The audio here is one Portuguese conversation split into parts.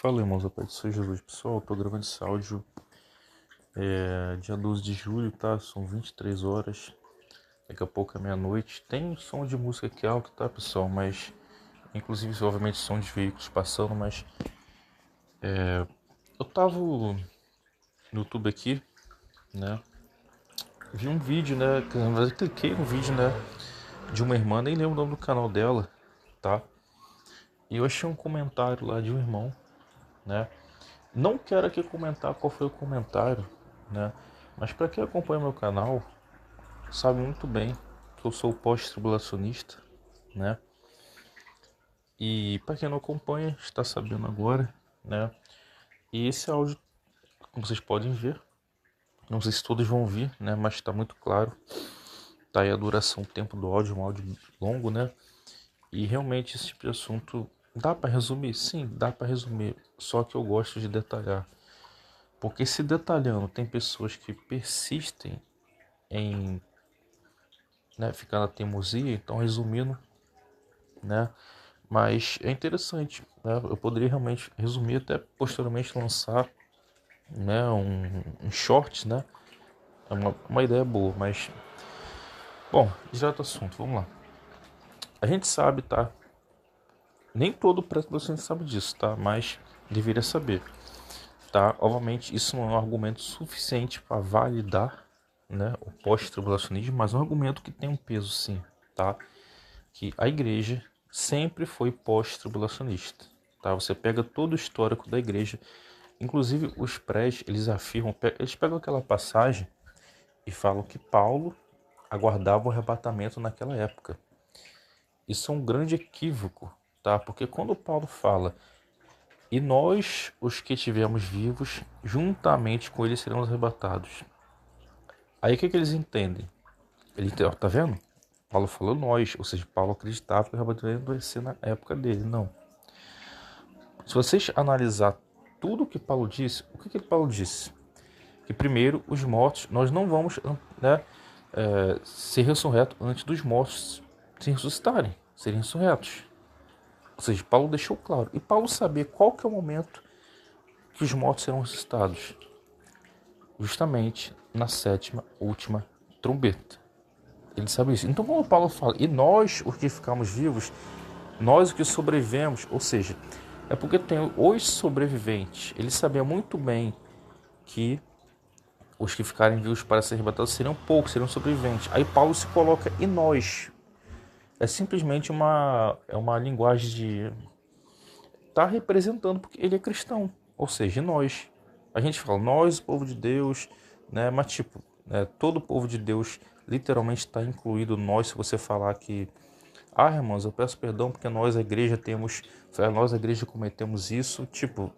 Fala, irmãos, a paz do Senhor Jesus. Pessoal, eu tô gravando esse áudio dia 12 de julho, tá? São 23 horas, daqui a pouco é meia-noite. Tem som de música aqui alto, tá, pessoal? Mas, inclusive, obviamente, som de veículos passando, mas eu tava no YouTube aqui, né? Vi um vídeo, né? Na verdade, cliquei no vídeo, né? De uma irmã, nem lembro o nome do canal dela, tá? E eu achei um comentário lá de um irmão, né? Não quero aqui comentar qual foi o comentário, né? Mas para quem acompanha meu canal, sabe muito bem que eu sou pós-tribulacionista, né? E para quem não acompanha, está sabendo agora, né? E esse áudio, como vocês podem ver, não sei se todos vão ouvir, né? Mas está muito claro. Tá aí a duração, o tempo do áudio, um áudio longo, né? E realmente esse tipo de assunto dá para resumir? Sim, dá para resumir. Só que eu gosto de detalhar. Porque se detalhando, tem pessoas que persistem em, né, ficar na teimosia, então resumindo, né? Mas é interessante, né? Eu poderia realmente resumir, até posteriormente lançar, né, um short, né? É uma ideia boa, mas bom, direto ao assunto, vamos lá. A gente sabe, tá? Nem todo pré-adolescente sabe disso, tá? Mas deveria saber, tá? Obviamente isso não é um argumento suficiente para validar, né, o pós-tribulacionismo, mas é um argumento que tem um peso, sim, tá? Que a igreja sempre foi pós-tribulacionista, tá? Você pega todo o histórico da igreja, inclusive os prés, eles afirmam, eles pegam aquela passagem e falam que Paulo aguardava o arrebatamento naquela época. Isso é um grande equívoco, tá? Porque quando Paulo fala e nós, os que estivermos vivos, juntamente com eles seremos arrebatados. Aí o que eles entendem? Ele, ó, tá vendo? Paulo falou nós, ou seja, Paulo acreditava que o arrebatamento ia ser na época dele. Não. Se vocês analisar tudo o que Paulo disse, o que Paulo disse? Que primeiro, os mortos, nós não vamos, né, ser ressurretos antes dos mortos se ressuscitarem, serem ressurretos. Ou seja, Paulo deixou claro. E Paulo sabia qual que é o momento que os mortos serão ressuscitados. Justamente na sétima, última trombeta. Ele sabe isso. Então quando Paulo fala, e nós, os que ficamos vivos, nós, os que sobrevivemos, ou seja, é porque tem os sobreviventes. Ele sabia muito bem que os que ficarem vivos para ser arrebatados seriam poucos, seriam sobreviventes. Aí Paulo se coloca e nós. É simplesmente uma linguagem de tá representando, porque ele é cristão, ou seja, nós. A gente fala nós, o povo de Deus, né? Mas tipo, né, todo o povo de Deus literalmente está incluído nós. Se você falar que, irmãos, eu peço perdão porque nós, a igreja, nós, a igreja, cometemos isso, tipo,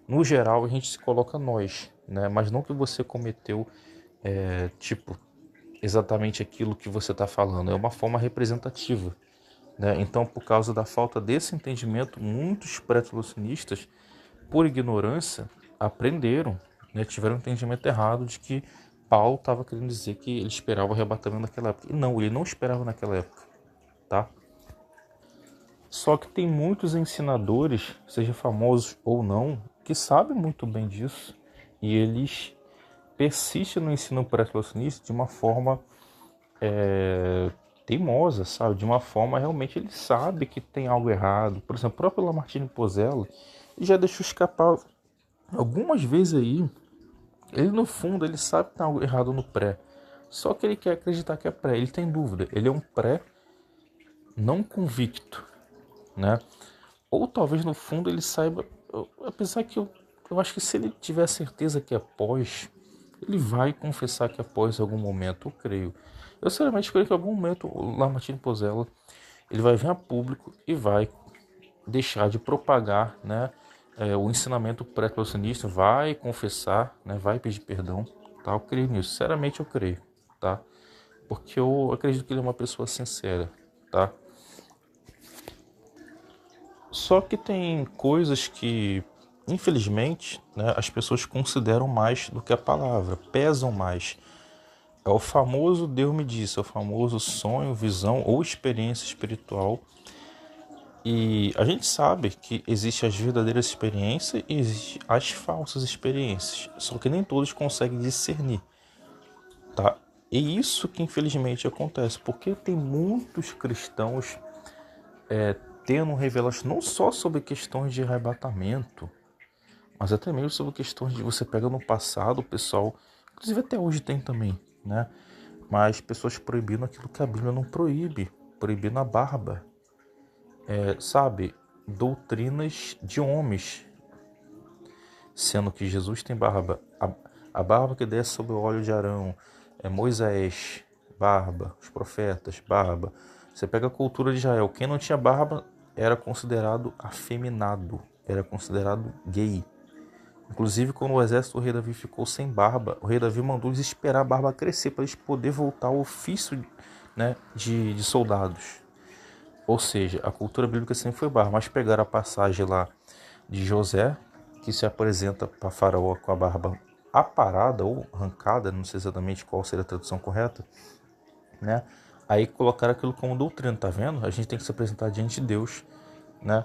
no geral a gente se coloca nós, né? Mas não que você cometeu, tipo, exatamente aquilo que você está falando, é uma forma representativa, né? Então, por causa da falta desse entendimento, muitos pré-tribulacionistas, por ignorância, aprenderam, né? Tiveram um entendimento errado de que Paulo estava querendo dizer que ele esperava o arrebatamento naquela época. E não, ele não esperava naquela época, tá? Só que tem muitos ensinadores, seja famosos ou não, que sabem muito bem disso e eles persistem no ensino pré-tribulacionista de uma forma teimosa, sabe? De uma forma realmente ele sabe que tem algo errado. Por exemplo, o próprio Lamartine Pozella já deixou escapar algumas vezes aí. Ele no fundo ele sabe que tem algo errado no pré. Só que ele quer acreditar que é pré. Ele tem dúvida. Ele é um pré não convicto, né? Ou talvez no fundo ele saiba. Apesar que eu acho que se ele tiver certeza que é pós, ele vai confessar que é pós em algum momento, eu creio. Eu sinceramente creio que em algum momento o Lamartine Pozella ele vai vir a público e vai deixar de propagar, né, o ensinamento pré-tribulacionista, vai confessar, né, vai pedir perdão, tá? Eu creio nisso, sinceramente eu creio, tá? Porque eu acredito que ele é uma pessoa sincera, tá? Só que tem coisas que, infelizmente, né, as pessoas consideram mais do que a palavra, pesam mais. É o famoso Deus me disse, é o famoso sonho, visão ou experiência espiritual E a gente sabe que existem as verdadeiras experiências e existem as falsas experiências. Só que nem todos conseguem discernir, tá? E isso que infelizmente acontece, porque tem muitos cristãos tendo revelação não só sobre questões de arrebatamento, mas até mesmo sobre questões de você pega no passado, o pessoal, inclusive até hoje tem também, né? Mas pessoas proibindo aquilo que a Bíblia não proíbe, proibindo a barba, sabe? Doutrinas de homens, sendo que Jesus tem barba. A barba que desce sobre o óleo de Arão é Moisés, barba, os profetas, barba. Você pega a cultura de Israel, quem não tinha barba era considerado afeminado, era considerado gay. Inclusive, quando o exército do rei Davi ficou sem barba, o rei Davi mandou eles esperar a barba crescer para eles poderem voltar ao ofício, né, de soldados. Ou seja, a cultura bíblica sempre foi barba, mas pegaram a passagem lá de José, que se apresenta para Faraó com a barba aparada ou arrancada, não sei exatamente qual seria a tradução correta, né? Aí colocaram aquilo como doutrina, tá vendo? A gente tem que se apresentar diante de Deus, né?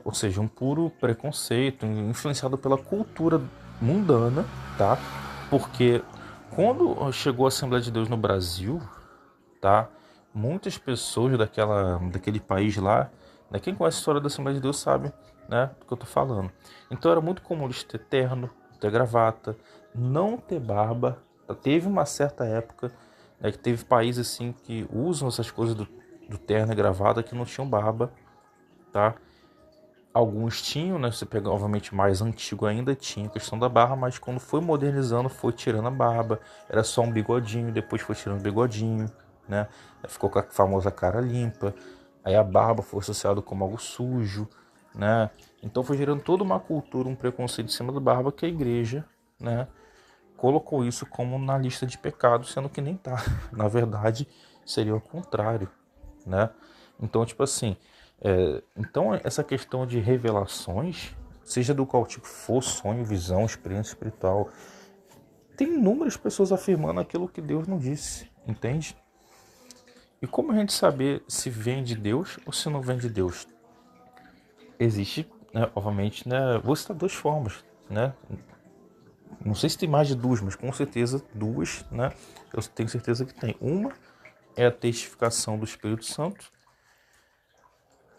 Ou seja, um puro preconceito, influenciado pela cultura mundana, tá? Porque quando chegou a Assembleia de Deus no Brasil, tá? Muitas pessoas daquele país lá, né? Quem conhece a história da Assembleia de Deus sabe, né, do que eu tô falando. Então era muito comum eles ter terno, ter gravata, não ter barba. Teve uma certa época, né, que teve países assim que usam essas coisas do terno e gravata que não tinham barba, tá? Alguns tinham, né? Você pega, obviamente, mais antigo ainda tinha a questão da barba, mas quando foi modernizando, foi tirando a barba. Era só um bigodinho, depois foi tirando o bigodinho, né? Ficou com a famosa cara limpa. Aí a barba foi associada como algo sujo, né? Então foi gerando toda uma cultura, um preconceito em cima da barba que a igreja, né, colocou isso como na lista de pecados, sendo que nem tá. Na verdade, seria o contrário, né? Então, tipo assim, então essa questão de revelações, seja do qual tipo for, sonho, visão, experiência espiritual, tem inúmeras pessoas afirmando aquilo que Deus não disse, entende? E como a gente saber se vem de Deus ou se não vem de Deus? Existe, né, obviamente, né, vou citar duas formas, né? Não sei se tem mais de duas, mas com certeza duas, né? Eu tenho certeza que tem. Uma é a testificação do Espírito Santo.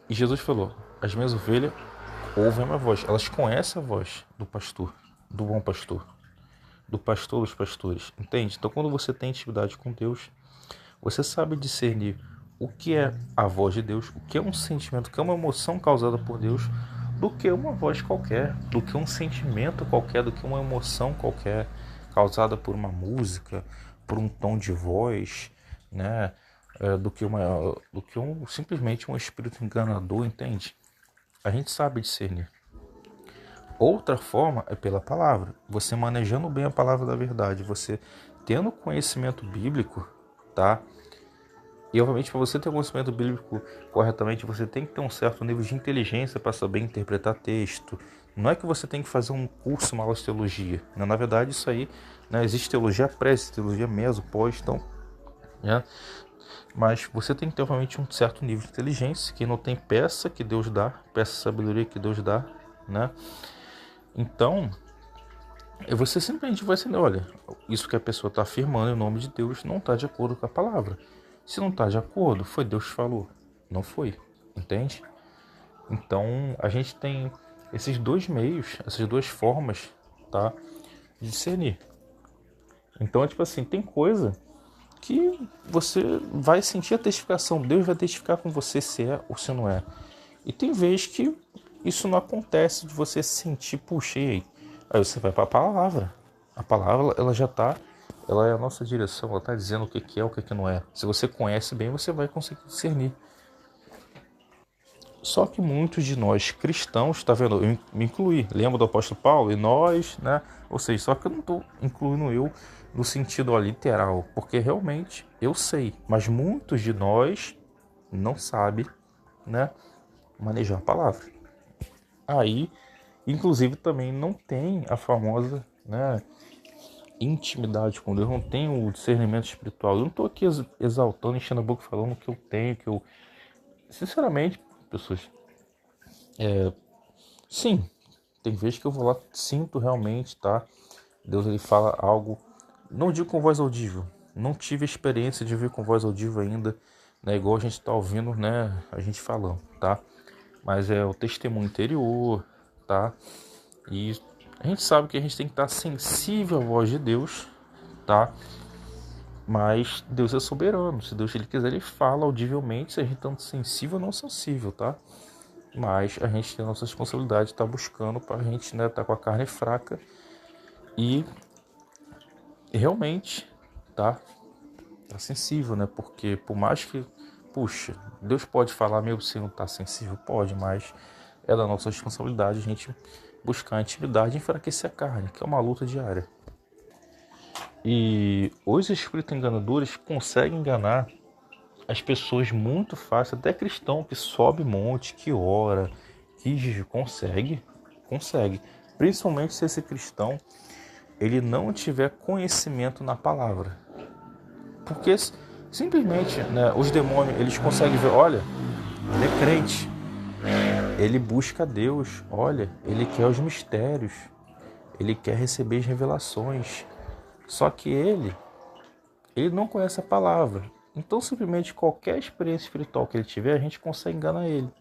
E Jesus falou: as minhas ovelhas ouvem a minha voz. Elas conhecem a voz do pastor, do bom pastor, do pastor dos pastores. Entende? Então, quando você tem intimidade com Deus, você sabe discernir o que é a voz de Deus, o que é um sentimento, o que é uma emoção causada por Deus, do que uma voz qualquer, do que um sentimento qualquer, do que uma emoção qualquer causada por uma música, por um tom de voz, né? Simplesmente um espírito enganador, entende? A gente sabe discernir. Outra forma é pela palavra. Você manejando bem a palavra da verdade, você tendo conhecimento bíblico, tá? E obviamente para você ter conhecimento bíblico corretamente, você tem que ter um certo nível de inteligência para saber interpretar texto. Não é que você tem que fazer um curso, uma aula de teologia. Né? Na verdade, isso aí, né, existe teologia pré, existe teologia meso, pós, então, né? Mas você tem que ter, obviamente, um certo nível de inteligência, que não tem peça que Deus dá, peça de sabedoria que Deus dá, né? Então, você simplesmente vai entender, olha, isso que a pessoa está afirmando em nome de Deus não está de acordo com a palavra. Se não está de acordo, foi Deus que falou, não foi, entende? Então, a gente tem esses dois meios, essas duas formas, tá, de discernir. Então, tipo assim, tem coisa que você vai sentir a testificação, Deus vai testificar com você se é ou se não é. E tem vezes que isso não acontece de você sentir, puxa, e aí você vai para a palavra. A palavra, ela já está, ela é a nossa direção, ela está dizendo o que é, o que não é. Se você conhece bem, você vai conseguir discernir. Só que muitos de nós cristãos, tá vendo? Eu me incluí. Lembra do apóstolo Paulo? E nós, né? Ou seja, só que eu não estou incluindo eu no sentido ó, literal, porque realmente eu sei, mas muitos de nós não sabem, né, manejar a palavra. Aí, inclusive, também não tem a famosa, né, intimidade com Deus, não tem o discernimento espiritual. Eu não estou aqui exaltando, enchendo a boca falando que eu tenho, que eu... Sinceramente, pessoas. Sim, tem vezes que eu vou lá, sinto realmente, tá? Deus ele fala algo, não digo com voz audível, não tive a experiência de ouvir com voz audível ainda, né? Igual a gente tá ouvindo, né? A gente falando, tá? Mas é o testemunho interior, tá? E a gente sabe que a gente tem que estar sensível à voz de Deus, tá? Mas Deus é soberano, se Deus ele quiser, ele fala audivelmente, se a gente tá sensível ou não sensível, tá? Mas a gente tem a nossa responsabilidade de estar buscando para a gente, né, tá com a carne fraca e realmente tá sensível, né? Porque por mais que, puxa, Deus pode falar mesmo se não tá sensível, pode, mas é da nossa responsabilidade a gente buscar a intimidade e enfraquecer a carne, que é uma luta diária. E os espíritos enganadores conseguem enganar as pessoas muito fácil, até cristão que sobe monte, que ora, que consegue. Principalmente se esse cristão ele não tiver conhecimento na palavra. Porque simplesmente, né, os demônios, eles conseguem ver, olha, ele é crente, ele busca Deus, olha, ele quer os mistérios, ele quer receber as revelações. Só que ele não conhece a palavra. Então, simplesmente qualquer experiência espiritual que ele tiver, a gente consegue enganar ele.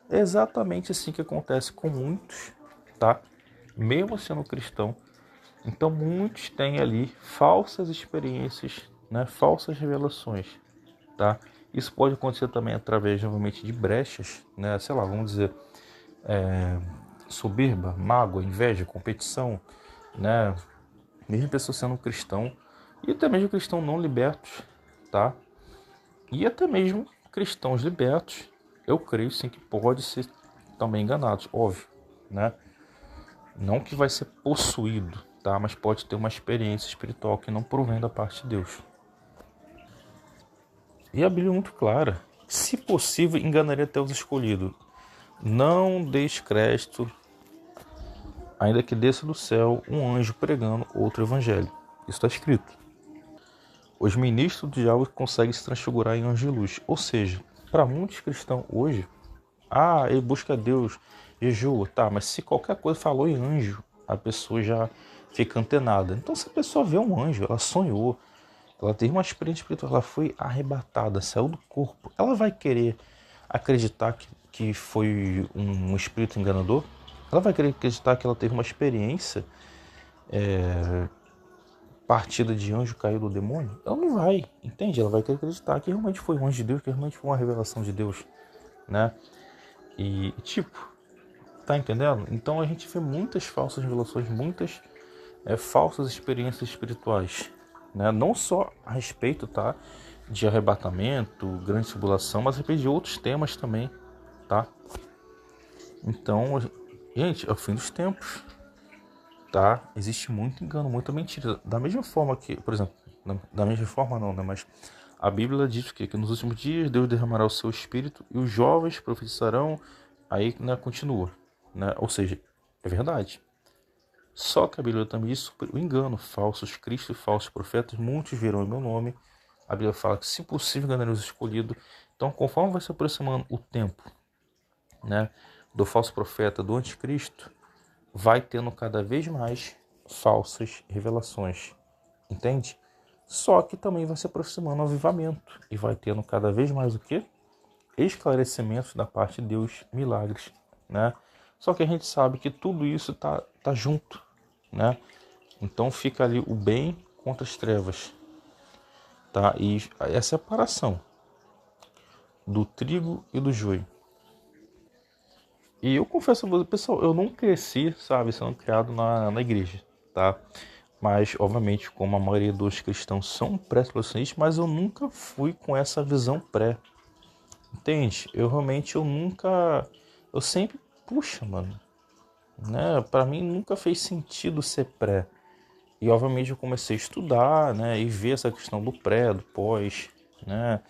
É exatamente assim que acontece com muitos, tá? Mesmo sendo cristão. Então, muitos têm ali falsas experiências, né? Falsas revelações, tá? Isso pode acontecer também através, novamente, de brechas, né? Sei lá, vamos dizer, soberba, mágoa, inveja, competição, né? Mesmo pessoa sendo um cristão, e até mesmo cristão não libertos, tá? E até mesmo cristãos libertos, eu creio sim que pode ser também enganados, óbvio, né? Não que vai ser possuído, tá? Mas pode ter uma experiência espiritual que não provém da parte de Deus. E a Bíblia é muito clara. Se possível, enganaria até os escolhidos. Não deis crédito, ainda que desça do céu um anjo pregando outro evangelho. Isso está escrito. Os ministros do diabo conseguem se transfigurar em anjo de luz. Ou seja, para muitos cristãos hoje, ele busca Deus, jejua, tá, mas se qualquer coisa falou em anjo, a pessoa já fica antenada. Então, se a pessoa vê um anjo, ela sonhou, ela teve uma experiência espiritual, ela foi arrebatada, saiu do corpo, ela vai querer acreditar que foi um espírito enganador? Ela vai querer acreditar que ela teve uma experiência partida de anjo caiu do demônio? Ela não vai, entende? Ela vai querer acreditar que realmente foi um anjo de Deus, que realmente foi uma revelação de Deus, né? E tipo, tá entendendo? Então a gente vê muitas falsas revelações, muitas falsas experiências espirituais, né? Não só a respeito, tá, de arrebatamento, grande tribulação, mas a respeito de outros temas também, tá? Então, gente, é o fim dos tempos, tá? Existe muito engano, muita mentira. Da mesma forma que, por exemplo, da mesma forma não, né? Mas a Bíblia diz que nos últimos dias Deus derramará o seu espírito e os jovens profetizarão. Aí, né, continua, né? Ou seja, é verdade. Só que a Bíblia também diz sobre o engano, falsos cristos, falsos profetas, muitos virão em meu nome. A Bíblia fala que, se possível, enganarei os escolhidos. Então, conforme vai se aproximando o tempo, né, do falso profeta, do anticristo, vai tendo cada vez mais falsas revelações, entende? Só que também vai se aproximando o avivamento e vai tendo cada vez mais o quê? Esclarecimentos da parte de Deus, milagres, né? Só que a gente sabe que tudo isso tá junto, né? Então fica ali o bem contra as trevas, tá? E a separação do trigo e do joio. E eu confesso a você, pessoal, eu não cresci, sabe, sendo criado na igreja, tá? Mas, obviamente, como a maioria dos cristãos são pré-solucionistas, mas eu nunca fui com essa visão pré. Entende? Eu nunca... Eu sempre... Puxa, mano. Né? Pra mim nunca fez sentido ser pré. E, obviamente, eu comecei a estudar, né? E ver essa questão do pré, do pós, né?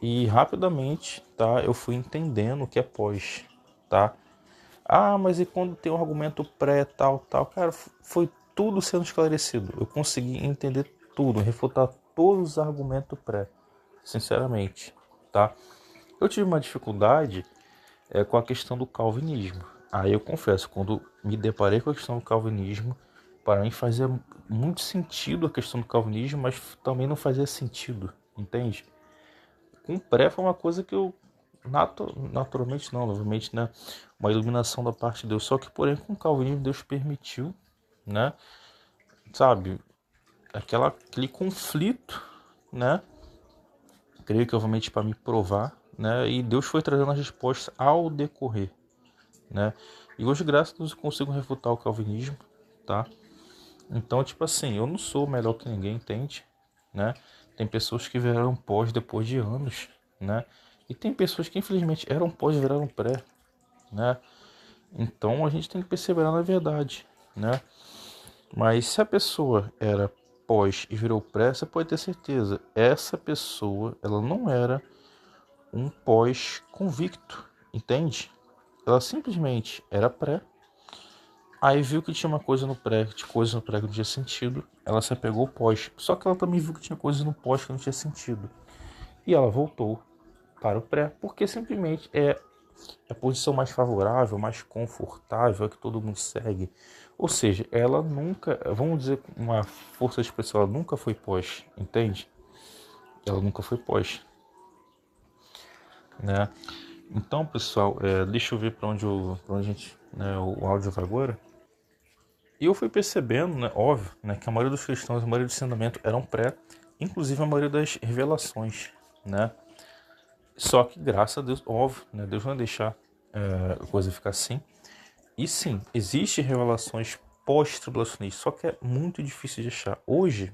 E, rapidamente, tá? Eu fui entendendo o que é pós, tá? Mas e quando tem um argumento pré, tal, tal? Cara, foi tudo sendo esclarecido. Eu consegui entender tudo, refutar todos os argumentos pré, sinceramente, tá? Eu tive uma dificuldade com a questão do calvinismo. Aí eu confesso, quando me deparei com a questão do calvinismo, para mim fazia muito sentido a questão do calvinismo, mas também não fazia sentido, entende? Com pré foi uma coisa que eu naturalmente não, novamente, né, uma iluminação da parte de Deus. Só que porém com o calvinismo Deus permitiu, né, sabe, aquele conflito, né, creio que obviamente para me provar, né, e Deus foi trazendo as respostas ao decorrer, né, e hoje graças a Deus eu consigo refutar o calvinismo, tá? Então, tipo assim, eu não sou melhor que ninguém, entende? Né? Tem pessoas que viraram pós depois de anos, né? E tem pessoas que infelizmente eram pós e viraram pré, né? Então a gente tem que perseverar na verdade, né? Mas se a pessoa era pós e virou pré, você pode ter certeza, essa pessoa, ela não era um pós convicto, entende? Ela simplesmente era pré. Aí viu que tinha uma coisa no pré, que coisa no pré que não tinha sentido. Ela se apegou ao pós. Só que ela também viu que tinha coisas no pós que não tinha sentido. E ela voltou para o pré, porque simplesmente é a posição mais favorável, mais confortável, é que todo mundo segue. Ou seja, ela nunca, vamos dizer, uma força de expressão, ela nunca foi pós, entende? Ela nunca foi pós, né? Então, pessoal, deixa eu ver para onde, pra onde a gente, né, o áudio vai agora. E eu fui percebendo, né, óbvio, né, que a maioria dos cristãos, a maioria do ensinamento eram pré, inclusive a maioria das revelações, né? Só que graças a Deus, óbvio, né, Deus não vai deixar a coisa ficar assim. E sim, existem revelações pós-tribulacionistas, só que é muito difícil de achar. Hoje,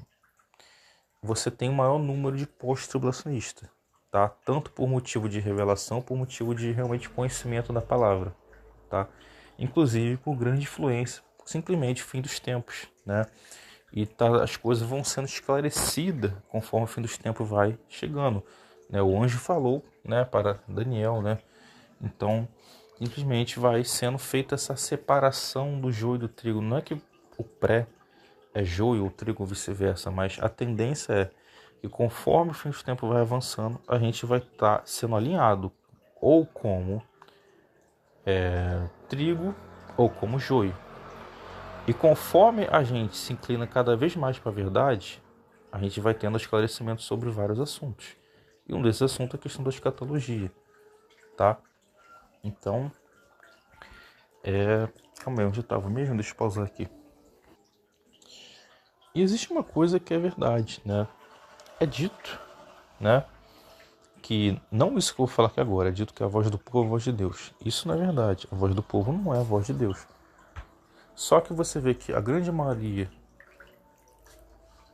você tem o maior número de pós-tribulacionistas, tá? Tanto por motivo de revelação, por motivo de realmente conhecimento da palavra, tá? Inclusive por grande influência, simplesmente fim dos tempos, né? E as coisas vão sendo esclarecidas conforme o fim dos tempos vai chegando, né? O anjo falou, né, para Daniel, né? Então, simplesmente vai sendo feita essa separação do joio e do trigo. Não é que o pré é joio, o trigo ou vice-versa, mas a tendência é que conforme o fim dos tempos vai avançando, a gente vai estar sendo alinhado ou como trigo ou como joio. E conforme a gente se inclina cada vez mais para a verdade, a gente vai tendo esclarecimento sobre vários assuntos. E um desses assuntos é a questão da escatologia, tá? Então, calma aí, onde eu estava mesmo? Deixa eu pausar aqui. E existe uma coisa que é verdade, né? É dito, né? Que não isso que eu vou falar aqui agora, é dito que a voz do povo é a voz de Deus. Isso não é verdade. A voz do povo não é a voz de Deus. Só que você vê que a grande maioria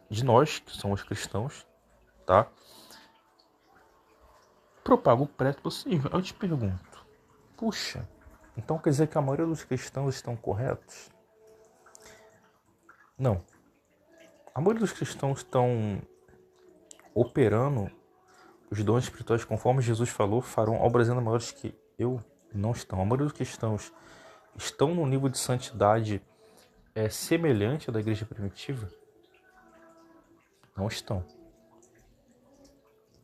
de nós, que somos cristãos, tá? Propaga o preto possível. Eu te pergunto, puxa, então quer dizer que a maioria dos cristãos estão corretos? Não. A maioria dos cristãos estão operando os dons espirituais, conforme Jesus falou, farão obras ainda maiores que eu. Não estão. A maioria dos cristãos estão no nível de santidade semelhante à da igreja primitiva? Não estão.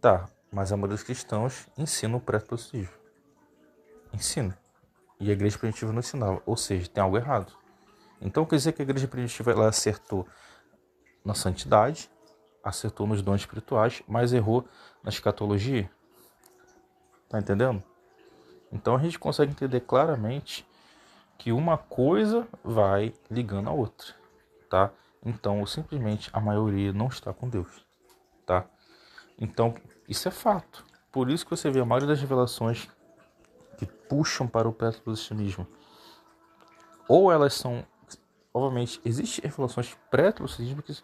Tá, mas a maioria dos cristãos ensina o preto possível. Ensina. E a igreja primitiva não ensinava. Ou seja, tem algo errado. Então quer dizer que a igreja primitiva ela acertou na santidade, acertou nos dons espirituais, mas errou na escatologia? Tá entendendo? Então a gente consegue entender claramente que uma coisa vai ligando a outra, tá? Então simplesmente a maioria não está com Deus, tá? Então isso é fato. Por isso que você vê a maioria das revelações que puxam para o pré-tribulacionismo, ou elas são, obviamente, existem revelações pré-tribulacionismo que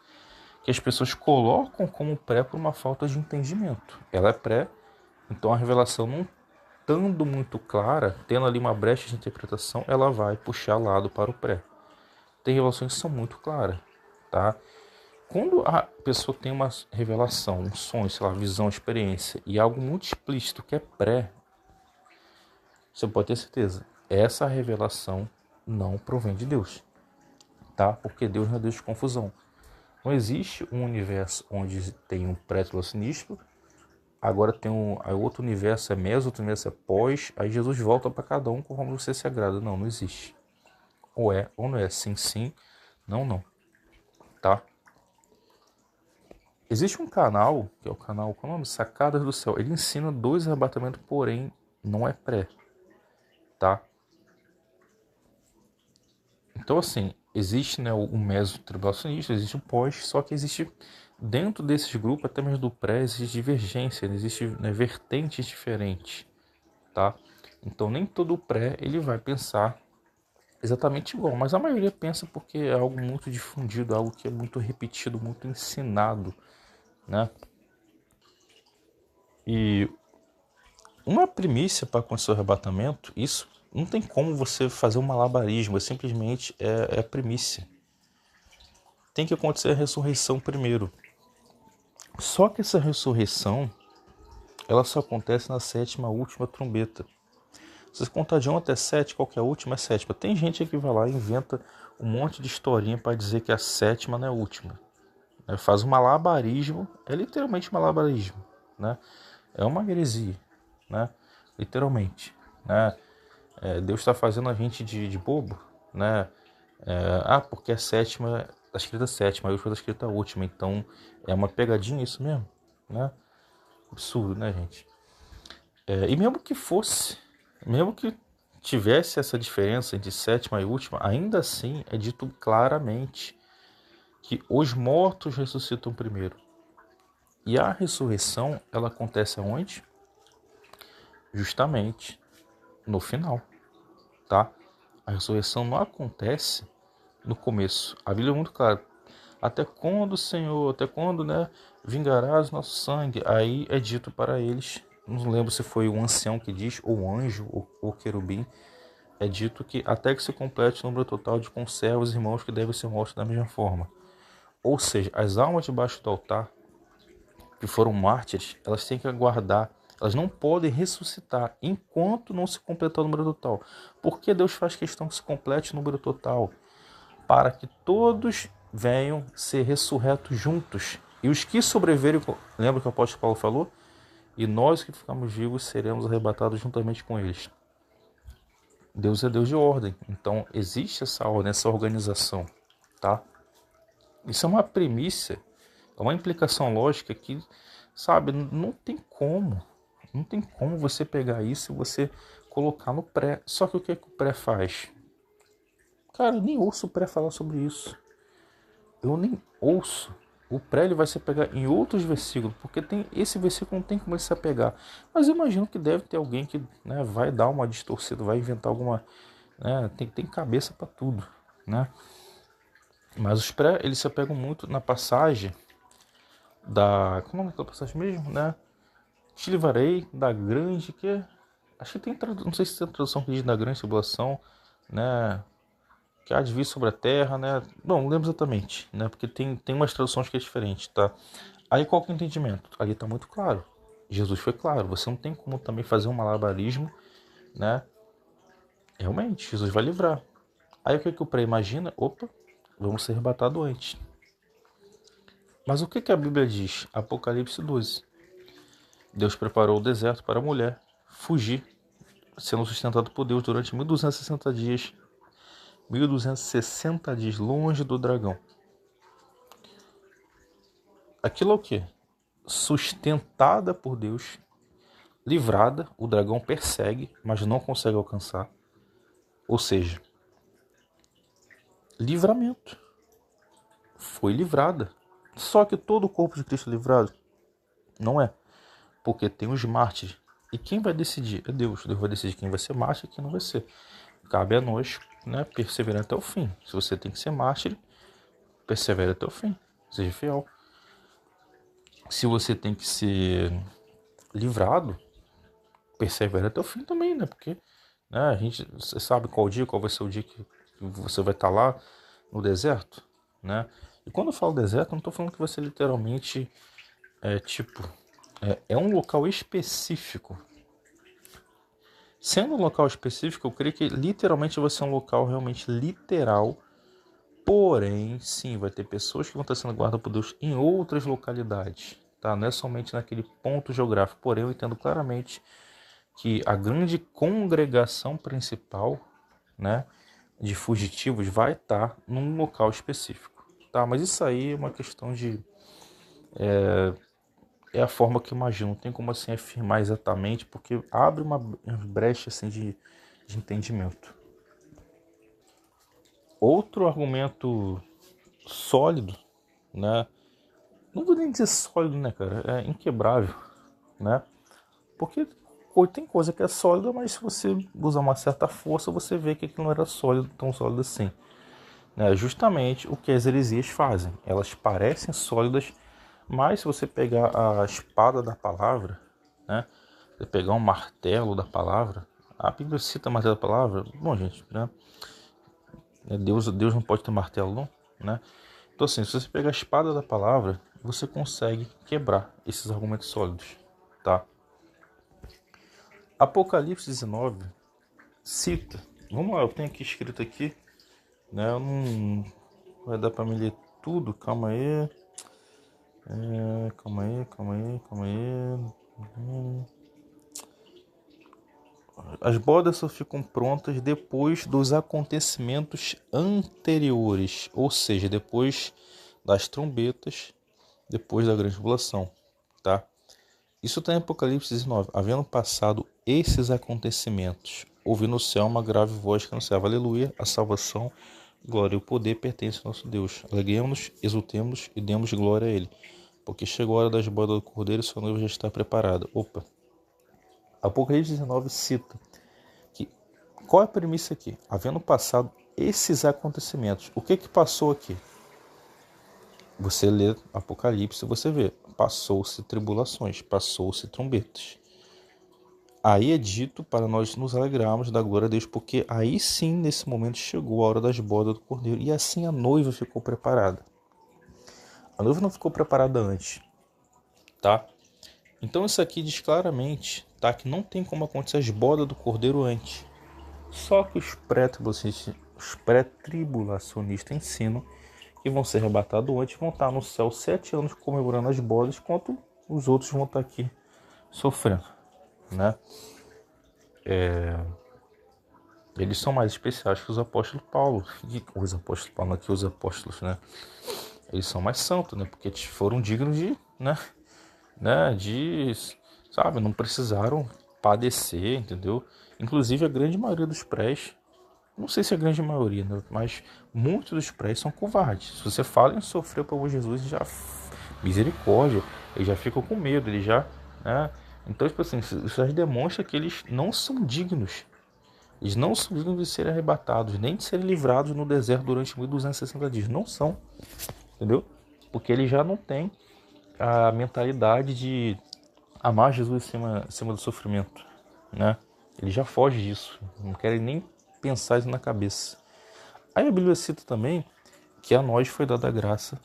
as pessoas colocam como pré por uma falta de entendimento. Ela é pré, então a revelação não estando muito clara, tendo ali uma brecha de interpretação, ela vai puxar lado para o pré. Tem revelações que são muito claras, tá? Quando a pessoa tem uma revelação, um sonho, sei lá, visão, experiência, e algo muito explícito que é pré, você pode ter certeza, essa revelação não provém de Deus, tá? Porque Deus não é Deus de confusão. Não existe um universo onde tem um pré-tribulacionismo, agora tem aí outro universo é meso, outro universo é pós, aí Jesus volta para cada um conforme você se agrada. Não, não existe. Ou é, ou não é. Sim, sim. Não, não. Tá? Existe um canal, que é o canal, qual é o nome? Sacadas do Céu. Ele ensina 2 arrebatamentos, porém não é pré. Tá? Então, assim, existe, né, o meso-tribulacionista, existe o pós, só que existe, dentro desses grupos, até mesmo do pré, existe divergência, existe, né, vertentes diferentes, tá? Então, nem todo pré ele vai pensar exatamente igual, mas a maioria pensa porque é algo muito difundido, algo que é muito repetido, muito ensinado, né? E uma primícia para acontecer o arrebatamento, isso não tem como você fazer um malabarismo, simplesmente é primícia. Tem que acontecer a ressurreição primeiro. Só que essa ressurreição, ela só acontece na 7ª última trombeta. Se você contar de 1 até 7, qual que é a última? É a 7ª. Tem gente que vai lá e inventa um monte de historinha para dizer que a 7ª não é a última. Faz um malabarismo, é literalmente malabarismo, né? É uma heresia, né? Literalmente, né? Deus está fazendo a gente de bobo, né? Porque a 7ª, está escrita 7ª, a última está escrita a última, então é uma pegadinha isso mesmo, né? Absurdo, né, gente? E mesmo que fosse, mesmo que tivesse essa diferença entre 7ª e última, ainda assim é dito claramente que os mortos ressuscitam primeiro. E a ressurreição, ela acontece aonde? Justamente no final, tá? A ressurreição não acontece no começo. A Bíblia é muito clara. Até quando, Senhor, até quando, né, vingarás nosso sangue? Aí é dito para eles, não lembro se foi o ancião que diz, ou o anjo, ou o querubim, é dito que até que se complete o número total de conservos e irmãos que devem ser mortos da mesma forma. Ou seja, as almas debaixo do altar, que foram mártires, elas têm que aguardar, elas não podem ressuscitar enquanto não se completar o número total. Por que Deus faz questão que se complete o número total? Para que todos venham ser ressurretos juntos. E os que sobreviverem, lembra que o apóstolo Paulo falou? E nós que ficamos vivos seremos arrebatados juntamente com eles. Deus é Deus de ordem, então existe essa ordem, essa organização, tá? Isso é uma premissa, é uma implicação lógica que, sabe, não tem como você pegar isso e você colocar no pré. Só que o que o pré faz? Cara, eu nem ouço o pré falar sobre isso. Eu nem ouço. O pré ele vai se apegar em outros versículos, porque tem esse versículo não tem como ele se apegar. Mas eu imagino que deve ter alguém que, né, vai dar uma distorcida, vai inventar alguma, né, tem cabeça para tudo, né? Mas os pré eles se apegam muito na passagem da, como é o nome daquela passagem mesmo, né? Te livrarei da grande que acho que tem não sei se tem tradução que diz da grande tribulação, né? Que há de vir sobre a terra, né? Não lembro exatamente, né? Porque tem umas traduções que é diferente, tá? Aí qual que é o entendimento? Ali tá muito claro. Jesus foi claro. Você não tem como também fazer um malabarismo, né? Realmente, Jesus vai livrar. Aí o que o pré imagina? Opa, vamos ser arrebatados antes. Mas o que a Bíblia diz? Apocalipse 12. Deus preparou o deserto para a mulher fugir, sendo sustentado por Deus durante 1260 dias. 1260 dias longe do dragão. Aquilo é o quê? Sustentada por Deus, livrada, o dragão persegue, mas não consegue alcançar. Ou seja, livramento. Foi livrada. Só que todo o corpo de Cristo é livrado? Não é. Porque tem os mártires. E quem vai decidir? É Deus. Deus vai decidir quem vai ser mártir e quem não vai ser. Cabe a nós, né, perseverar até o fim. Se você tem que ser mártir, persevere até o fim. Seja fiel. Se você tem que ser livrado, persevere até o fim também, né? Porque, né, a gente sabe qual vai ser o dia que você vai estar lá no deserto, né? E quando eu falo deserto, eu não estou falando que vai ser literalmente é um local específico. Sendo um local específico, eu creio que literalmente vai ser um local realmente literal. Porém, sim, vai ter pessoas que vão estar sendo guardadas por Deus em outras localidades, tá? Não é somente naquele ponto geográfico. Porém, eu entendo claramente que a grande congregação principal, né, de fugitivos vai estar num local específico, tá? Mas isso aí é uma questão de... É a forma que eu imagino, não tem como assim afirmar exatamente, porque abre uma brecha assim de entendimento. Outro argumento sólido, né? Não vou nem dizer sólido, né, cara? É inquebrável, né? Porque tem coisa que é sólida, mas se você usar uma certa força, você vê que aquilo não era sólido, tão sólido assim. É justamente o que as heresias fazem. Elas parecem sólidas, mas se você pegar a espada da palavra, né? Você pegar um martelo da palavra, a Bíblia cita martelo da palavra, bom, gente, né? Deus não pode ter martelo, não, né? Então assim, se você pegar a espada da palavra, você consegue quebrar esses argumentos sólidos, tá? Apocalipse 19 cita, vamos lá, eu tenho aqui escrito aqui, né? Eu não vai dar para me ler tudo, calma aí. Calma aí. As bodas só ficam prontas depois dos acontecimentos anteriores, ou seja, depois das trombetas, depois da grande tribulação, tá? Isso está em Apocalipse 19. Havendo passado esses acontecimentos, ouvi no céu uma grave voz que anunciava: Aleluia, a salvação, glória e o poder pertencem ao nosso Deus. Alegremos-nos, exultemos e demos glória a Ele, porque chegou a hora das bodas do Cordeiro e sua noiva já está preparada. Opa! Apocalipse 19 cita que, qual é a premissa aqui? Havendo passado esses acontecimentos, o que passou aqui? Você lê Apocalipse e você vê, passou-se tribulações, passou-se trombetas. Aí é dito para nós nos alegrarmos da glória a Deus, porque aí sim, nesse momento, chegou a hora das bodas do Cordeiro, e assim a noiva ficou preparada. A noiva não ficou preparada antes, tá? Então isso aqui diz claramente, tá, que não tem como acontecer as bodas do Cordeiro antes. Só que os pré-tribulacionistas ensinam que vão ser arrebatados antes, vão estar no céu 7 anos comemorando as bodas, enquanto os outros vão estar aqui sofrendo, né? Eles são mais especiais que os apóstolos Paulo, os apóstolos Paulo, aqui os apóstolos, né? Eles são mais santos, né? Porque foram dignos de, de, sabe, não precisaram padecer, entendeu? Inclusive a grande maioria dos prés, não sei se é a grande maioria, né? Mas muitos dos prés são covardes. Se você fala em sofrer por Jesus, já misericórdia, eles já ficam com medo, eles já, né? Então, tipo assim, isso já demonstra que eles não são dignos. Eles não são dignos de serem arrebatados, nem de serem livrados no deserto durante 1260 dias. Não são, entendeu? Porque eles já não têm a mentalidade de amar Jesus acima do sofrimento, né? Eles já fogem disso, não querem nem pensar isso na cabeça. Aí a Bíblia cita também que a nós foi dada a graça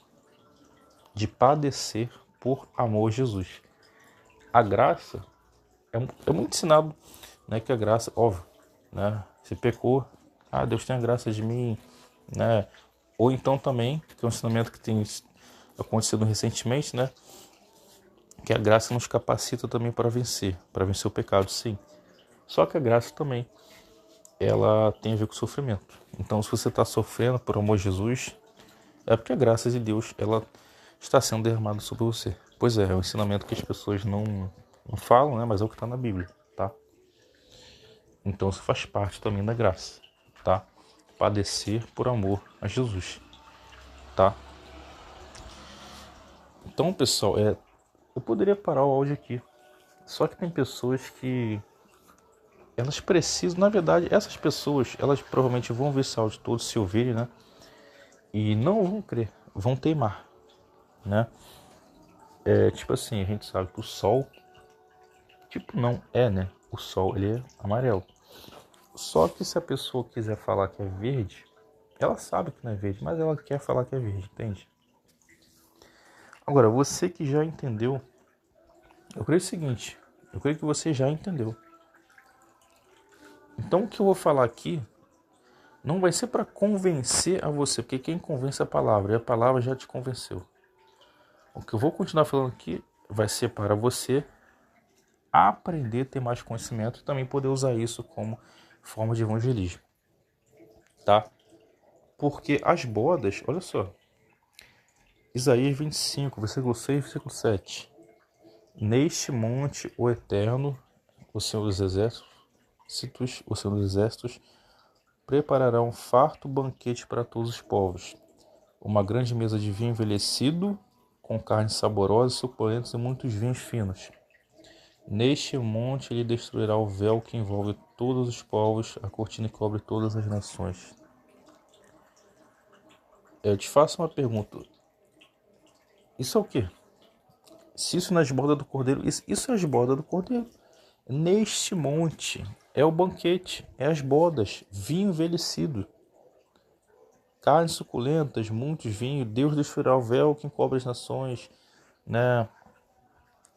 de padecer por amor a Jesus. A graça é muito ensinado, né, que a graça, óbvio, né, se pecou, Deus tem a graça de mim, né? Ou então também, que é um ensinamento que tem acontecido recentemente, né, que a graça nos capacita também para vencer o pecado, sim. Só que a graça também, ela tem a ver com o sofrimento. Então, se você está sofrendo por amor a Jesus, é porque a graça de Deus, ela está sendo derramada sobre você. Pois é um ensinamento que as pessoas não falam, né? Mas é o que está na Bíblia, tá? Então, isso faz parte também da graça, tá? Padecer por amor a Jesus, tá? Então, pessoal, eu poderia parar o áudio aqui. Só que tem pessoas que elas precisam, na verdade, essas pessoas, elas provavelmente vão ver esse áudio todo, se ouvirem, né? E não vão crer, vão teimar, né? Tipo assim, a gente sabe que o sol, tipo não é, né? O sol, ele é amarelo. Só que se a pessoa quiser falar que é verde, ela sabe que não é verde, mas ela quer falar que é verde, entende? Agora, você que já entendeu, eu creio o seguinte, eu creio que você já entendeu. Então o que eu vou falar aqui não vai ser para convencer a você, porque quem convence é a palavra, e a palavra já te convenceu. O que eu vou continuar falando aqui vai ser para você aprender a ter mais conhecimento e também poder usar isso como forma de evangelismo, tá? Porque as bodas, olha só, Isaías 25, versículo 6, versículo 7. Neste monte, o Eterno, o Senhor dos Exércitos, preparará um farto banquete para todos os povos, uma grande mesa de vinho envelhecido, com carnes saborosas, suculentas e muitos vinhos finos. Neste monte ele destruirá o véu que envolve todos os povos, a cortina que cobre todas as nações. Eu te faço uma pergunta. Isso é o quê? Se isso nas bordas do cordeiro, isso é as bordas do cordeiro. Neste monte é o banquete, é as bodas, vinho envelhecido, carnes suculentas, muitos vinhos, Deus destruirá o véu que encobre as nações, né?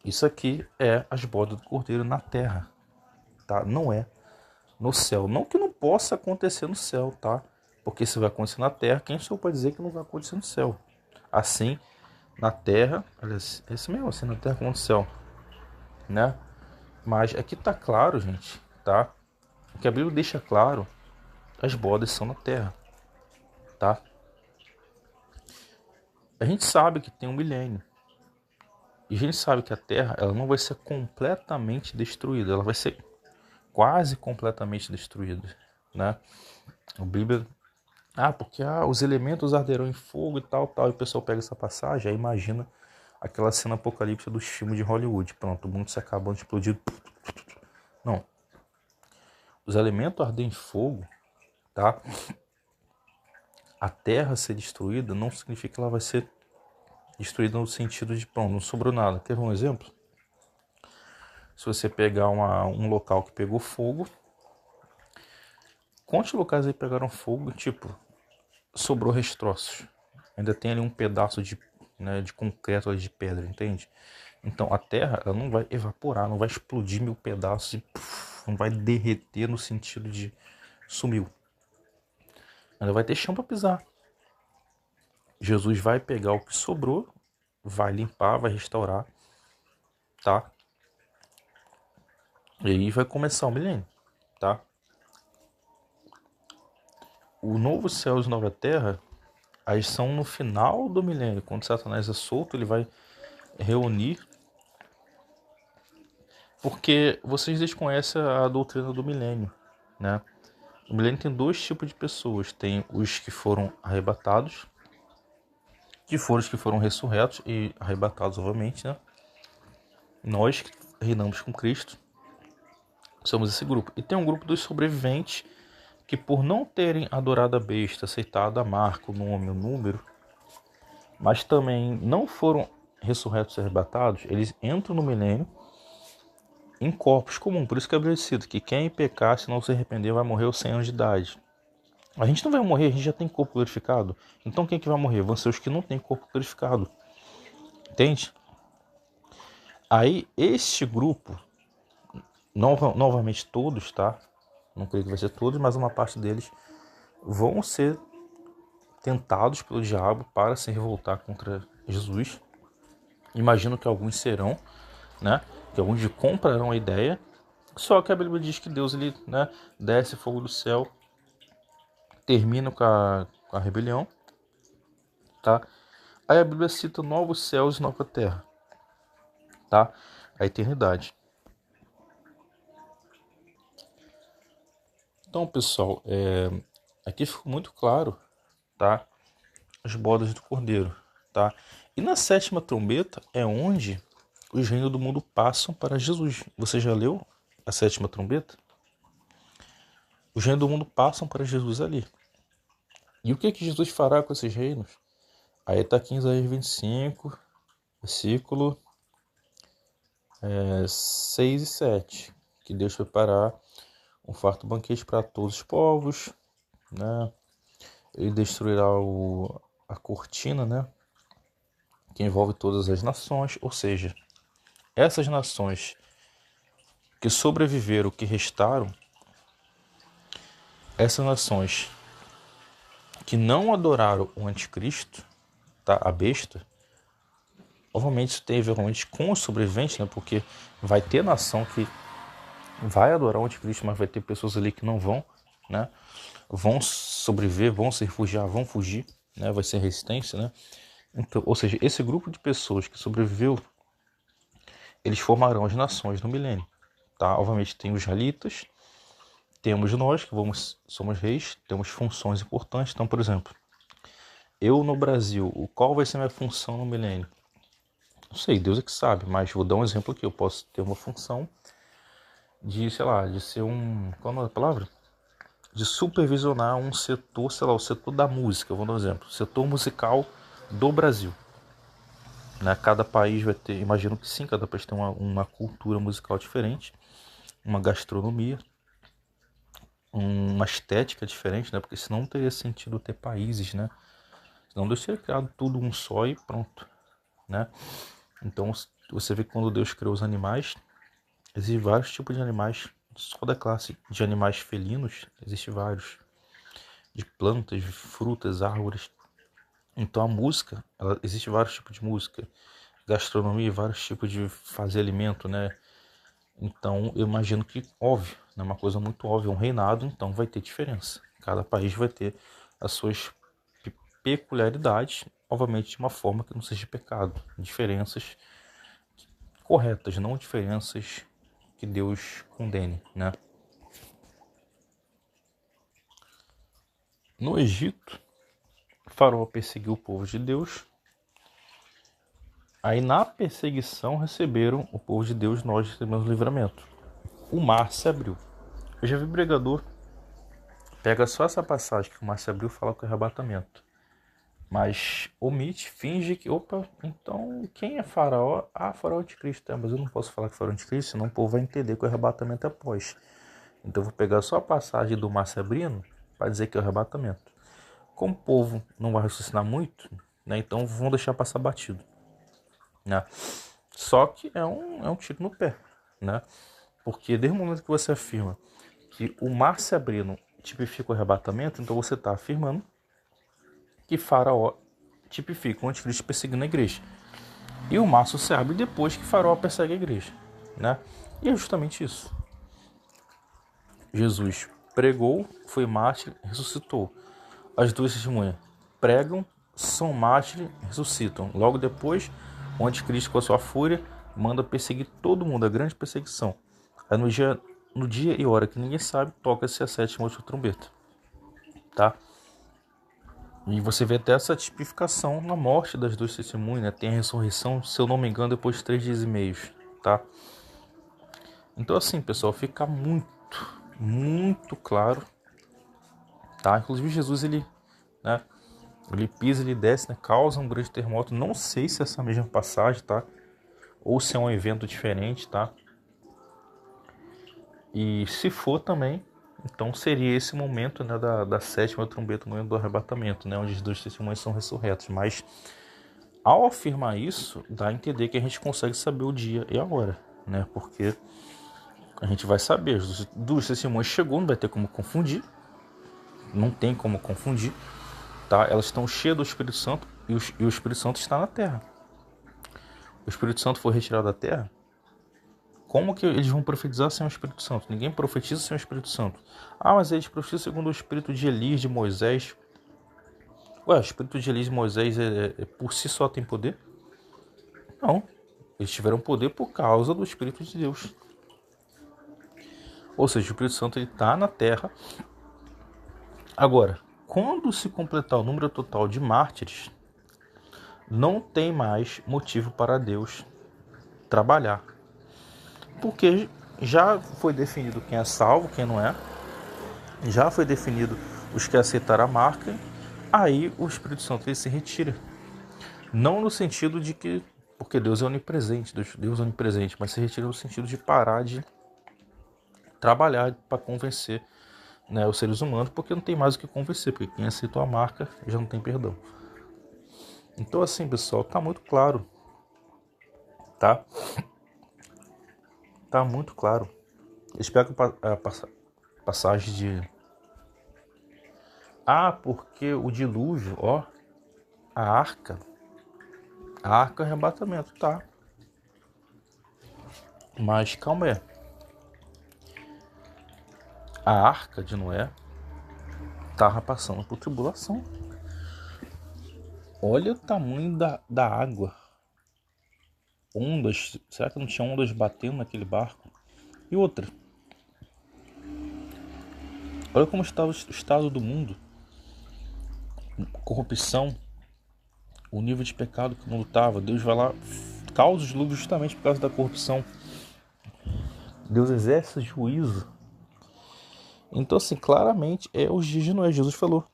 Isso aqui é as bodas do cordeiro na terra, tá? Não é no céu. Não que não possa acontecer no céu, tá? Porque se vai acontecer na terra, quem sou eu para dizer que não vai acontecer no céu? Assim, na terra, olha, é isso mesmo, assim na terra como no céu, né? Mas aqui tá claro, gente, tá? O que a Bíblia deixa claro, as bodas são na terra, tá? A gente sabe que tem um milênio. E a gente sabe que a terra, ela não vai ser completamente destruída, ela vai ser quase completamente destruída, né? A Bíblia, porque os elementos arderão em fogo e tal, e o pessoal pega essa passagem, aí imagina aquela cena apocalíptica dos filmes de Hollywood, pronto, o mundo se acabando de explodir. Não, os elementos ardem em fogo, tá? A terra ser destruída não significa que ela vai ser destruída no sentido de, pronto, não sobrou nada. Quer ver um exemplo? Se você pegar um local que pegou fogo, quantos locais aí pegaram fogo, tipo, sobrou restroços? Ainda tem ali um pedaço de, né, de concreto, de pedra, entende? Então a terra, ela não vai evaporar, não vai explodir mil pedaços e não vai derreter no sentido de sumiu. Ainda vai ter chão para pisar. Jesus vai pegar o que sobrou, vai limpar, vai restaurar, tá? E aí vai começar o milênio, tá? O novo céu e nova terra, aí são no final do milênio. Quando Satanás é solto, ele vai reunir. Porque vocês desconhecem a doutrina do milênio, né? O milênio tem dois tipos de pessoas. Tem os que foram arrebatados, que foram os que foram ressurretos e arrebatados, obviamente, né? Nós que reinamos com Cristo somos esse grupo. E tem um grupo dos sobreviventes que, por não terem adorado a besta, aceitado a marca, o nome, o número, mas também não foram ressurretos e arrebatados, eles entram no milênio em corpos comuns. Por isso que é estabelecido que quem pecar, se não se arrepender, vai morrer aos 100 anos de idade. A gente não vai morrer, a gente já tem corpo glorificado. Então quem que vai morrer? Vão ser os que não têm corpo glorificado. Entende? Aí este grupo, novamente todos, tá? Não creio que vai ser todos, mas uma parte deles vão ser tentados pelo diabo para se revoltar contra Jesus. Imagino que alguns serão, né? Que alguns comprarão a ideia. Só que a Bíblia diz que Deus, ele, né, desce fogo do céu, termina com a rebelião, tá? Aí a Bíblia cita novos céus e nova terra, tá? A eternidade. Então, pessoal, aqui ficou muito claro, tá? As bodas do Cordeiro, tá? E na sétima trombeta é onde os reinos do mundo passam para Jesus. Você já leu a sétima trombeta? Os reinos do mundo passam para Jesus ali. E o que Jesus fará com esses reinos? Aí está aqui em Isaías 25, versículo 6 e 7. Que Deus preparar um farto banquete para todos os povos, né? Ele destruirá a cortina, né? Que envolve todas as nações, ou seja, essas nações que sobreviveram, que restaram, essas nações que não adoraram o anticristo, tá? A besta, Obviamente isso tem a ver realmente com os sobreviventes, né? Porque vai ter nação que vai adorar o anticristo, mas vai ter pessoas ali que não vão, né? Vão sobreviver, vão se refugiar, vão fugir, né? Vai ser resistência, né? Então, ou seja, esse grupo de pessoas que sobreviveu, eles formarão as nações no milênio, tá? Obviamente tem os israelitas, temos nós que somos reis, temos funções importantes. Então, por exemplo, eu no Brasil, qual vai ser a minha função no milênio? Não sei, Deus é que sabe, mas vou dar um exemplo aqui. Eu posso ter uma função de, sei lá, de ser qual é a palavra? De supervisionar um setor, sei lá, o setor da música, vou dar um exemplo. Setor musical do Brasil. Né? Cada país vai ter, imagino que sim, cada país tem uma cultura musical diferente, uma gastronomia, uma estética diferente, né? Porque senão não teria sentido ter países, né? Senão Deus teria criado tudo um só e pronto, né? Então você vê que quando Deus criou os animais, existem vários tipos de animais, só da classe de animais felinos, existem vários, de plantas, de frutas, árvores. Então a música, existe vários tipos de música, gastronomia, vários tipos de fazer alimento, né? Então eu imagino que, óbvio, é uma coisa muito óbvia, um reinado, então vai ter diferença. Cada país vai ter as suas peculiaridades, obviamente de uma forma que não seja pecado. Diferenças corretas, não diferenças que Deus condene, né? No Egito, Faraó perseguiu o povo de Deus. Aí na perseguição receberam o povo de Deus, nós recebemos o livramento. O mar se abriu. Eu já vi pregador, pega só essa passagem que o mar se abriu e fala com o arrebatamento. Mas omite, finge que, opa, então quem é Faraó? Ah, Faraó é anticristo. Mas eu não posso falar que Faraó é anticristo, senão o povo vai entender que o arrebatamento é após. Então eu vou pegar só a passagem do mar se abrindo para dizer que é o arrebatamento. Como o povo não vai raciocinar muito, né, então vão deixar passar batido. Né? Só que é um tiro no pé. Né? Porque desde o momento que você afirma que o mar se abrindo tipifica o arrebatamento, então você está afirmando que Faraó tipifica o anticristo perseguindo a igreja. E o mar se abre depois que Faraó persegue a igreja. Né? E é justamente isso. Jesus pregou, foi mártir, ressuscitou. As duas testemunhas pregam, são mártires, ressuscitam. Logo depois, o anticristo com a sua fúria manda perseguir todo mundo, a grande perseguição. Aí no dia e hora que ninguém sabe, toca-se a sétima última trombeta. Tá? E você vê até essa tipificação na morte das duas testemunhas, né? Tem a ressurreição, se eu não me engano, depois de 3 dias e meio, tá? Então assim, pessoal, fica muito claro, tá? Inclusive Jesus, né? Ele pisa, ele desce, né? Causa um grande terremoto. Não sei se é essa mesma passagem, tá? Ou se é um evento diferente, tá? E se for também, então seria esse momento, né, da sétima trombeta, o momento do arrebatamento, né? Onde os dois testemunhos são ressurretos. Mas ao afirmar isso, dá a entender que a gente consegue saber o dia e a hora, né? Porque a gente vai saber, os dois testemunhos chegou, não vai ter como confundir, não tem como confundir, tá? Elas estão cheias do Espírito Santo e o Espírito Santo está na terra. O Espírito Santo foi retirado da terra. Como que eles vão profetizar sem o Espírito Santo? Ninguém profetiza sem o Espírito Santo. Ah, mas eles profetizam segundo o Espírito de Elias, de Moisés. Ué, o Espírito de Elias e Moisés por si só tem poder? Não. Eles tiveram poder por causa do Espírito de Deus. Ou seja, o Espírito Santo está na terra. Agora, quando se completar o número total de mártires, não tem mais motivo para Deus trabalhar. Porque já foi definido quem é salvo, quem não é. Já foi definido os que aceitaram a marca. Aí o Espírito Santo ele se retira. Não no sentido de que, porque Deus é onipresente, mas se retira no sentido de parar de trabalhar para convencer, né, os seres humanos, porque não tem mais o que convencer, porque quem aceitou a marca já não tem perdão. Então assim, pessoal, tá muito claro, tá? Tá muito claro. Eles pegam a passagem de... Ah, porque o dilúvio, ó, a arca, A arca é arrebatamento, tá. Mas calma aí. A arca de Noé estava passando por tribulação. Olha o tamanho da água. Ondas. Será que não tinha ondas batendo naquele barco? E outra. Olha como estava o estado do mundo. Corrupção. O nível de pecado que o mundo estava. Deus vai lá, causa o dilúvio justamente por causa da corrupção. Deus exerce juízo. Então, assim, claramente é os dias de Noé. Jesus falou.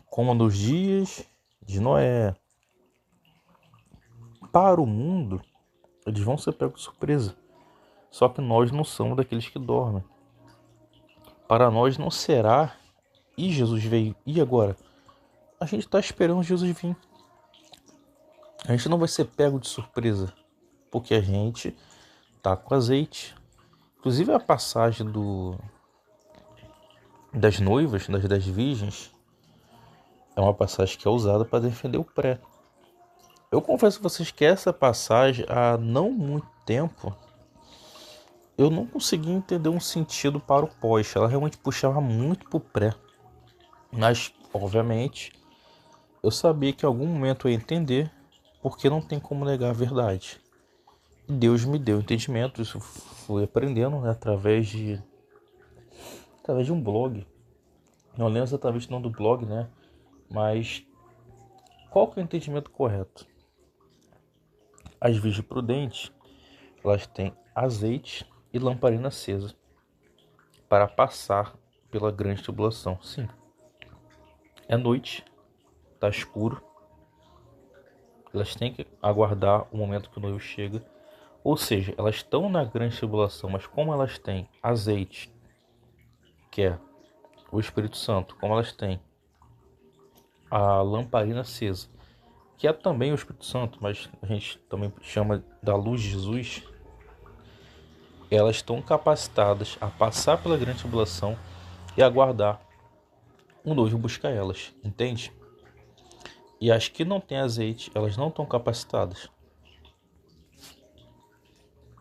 Como nos dias de Noé. Para o mundo, eles vão ser pegos de surpresa. Só que nós não somos daqueles que dormem. Para nós não será. E Jesus veio. E agora? A gente está esperando Jesus vir. A gente não vai ser pego de surpresa. Porque a gente tá com azeite. Inclusive a passagem das noivas, das 10 virgens, é uma passagem que é usada para defender o pré. Eu confesso a vocês que essa passagem, há não muito tempo, eu não consegui entender um sentido para o pós. Ela realmente puxava muito para o pré. Mas, obviamente, eu sabia que em algum momento eu ia entender, porque não tem como negar a verdade. E Deus me deu entendimento, isso fui aprendendo, né, através de um blog. Não lembro exatamente o nome do blog, né? Mas qual que é o entendimento correto? As virgens prudentes, elas têm azeite e lamparina acesa para passar pela grande tribulação. Sim, é noite, está escuro, elas têm que aguardar o momento que o noivo chega. Ou seja, elas estão na grande tribulação, mas como elas têm azeite, que é o Espírito Santo, como elas têm a lamparina acesa, que é também o Espírito Santo, mas a gente também chama da luz de Jesus, elas estão capacitadas a passar pela grande tribulação e aguardar o noivo buscar elas, entende? E as que não têm azeite, elas não estão capacitadas.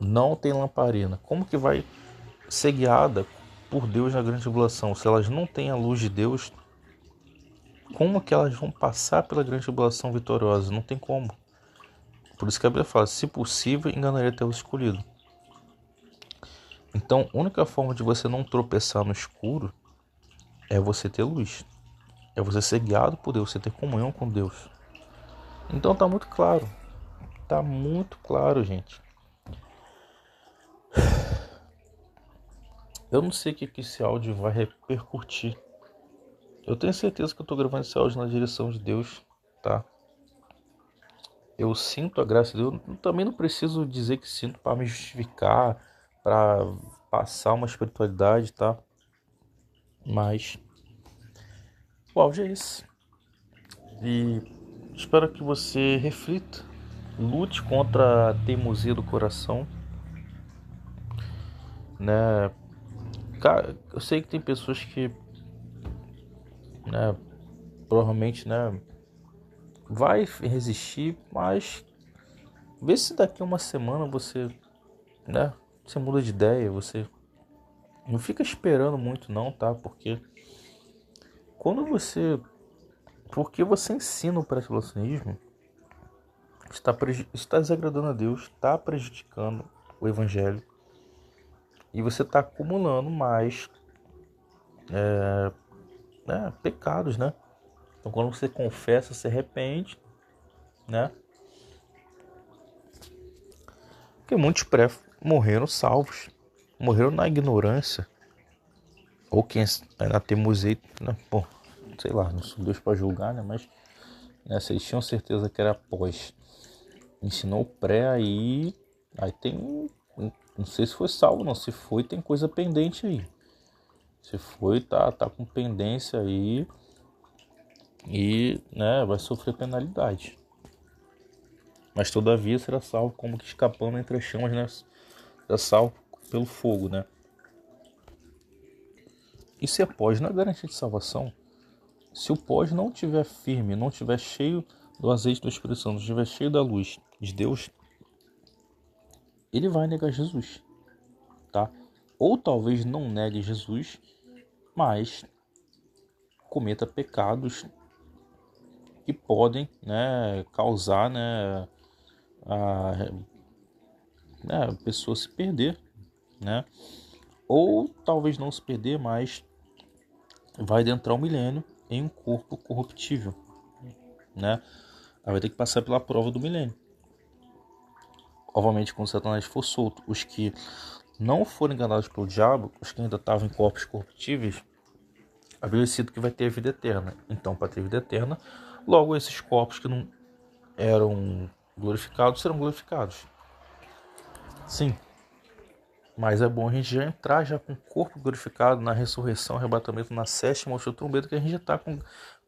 Não tem lamparina. Como que vai ser guiada por Deus na grande tribulação? Se elas não têm a luz de Deus, como que elas vão passar pela grande tribulação vitoriosa? Não tem como. Por isso que a Bíblia fala, se possível, enganaria até o escolhido. Então, a única forma de você não tropeçar no escuro é você ter luz. É você ser guiado por Deus, você ter comunhão com Deus. Então tá muito claro. Tá muito claro, gente. Eu não sei o que esse áudio vai repercutir. Eu tenho certeza que eu tô gravando esse áudio na direção de Deus, tá? Eu sinto a graça de Deus. Eu também não preciso dizer que sinto para me justificar, para passar uma espiritualidade, tá? Mas o áudio é esse. E espero que você reflita, lute contra a teimosia do coração, né? Cara, eu sei que tem pessoas que, né, provavelmente, né, vai resistir, mas vê se daqui a uma semana você, né, você muda de ideia, você não fica esperando muito não, tá? Porque quando você, porque você ensina o pré-tribulacionismo, está desagradando a Deus, está prejudicando o evangelho e você está acumulando mais pecados, né? Então quando você confessa, se arrepende, né? Porque muitos morreram salvos, morreram na ignorância, ou quem é na teimosia, né? Pô, sei lá, não sou Deus para julgar, né? Mas né, se eles tinham certeza que era pós, ensinou o pré aí tem, não sei se foi salvo não, se foi tem coisa pendente aí, se foi tá com pendência aí e né, vai sofrer penalidade, mas todavia será salvo como que escapando entre as chamas, né? Será salvo pelo fogo, né? E se é pós, não é garantia de salvação. Se o pós não estiver firme, não estiver cheio do azeite do Espírito Santo, estiver cheio da luz de Deus, ele vai negar Jesus, tá? Ou talvez não negue Jesus, mas cometa pecados que podem, né, causar, né, a pessoa se perder, né? Ou talvez não se perder, mas vai adentrar o milênio em um corpo corruptível, né? Aí vai ter que passar pela prova do milênio. Obviamente, quando Satanás for solto, os que não foram enganados pelo diabo, os que ainda estavam em corpos corruptíveis, a Bíblia cita que vai ter vida eterna. Então, para ter vida eterna, logo esses corpos que não eram glorificados serão glorificados. Sim, mas é bom a gente já entrar já com o corpo glorificado na ressurreição, arrebatamento, na sétima ou trombeta, que a gente já está com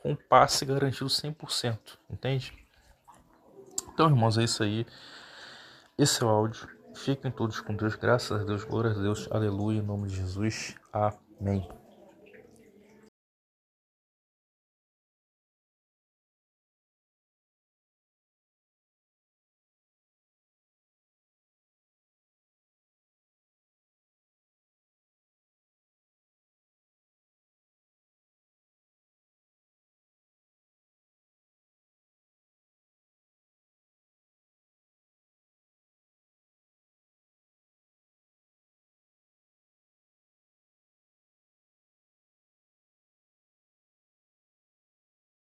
o passe garantido 100%, entende? Então, irmãos, é isso aí. Esse é o áudio. Fiquem todos com Deus. Graças a Deus, glória a Deus. Aleluia, em nome de Jesus. Amém.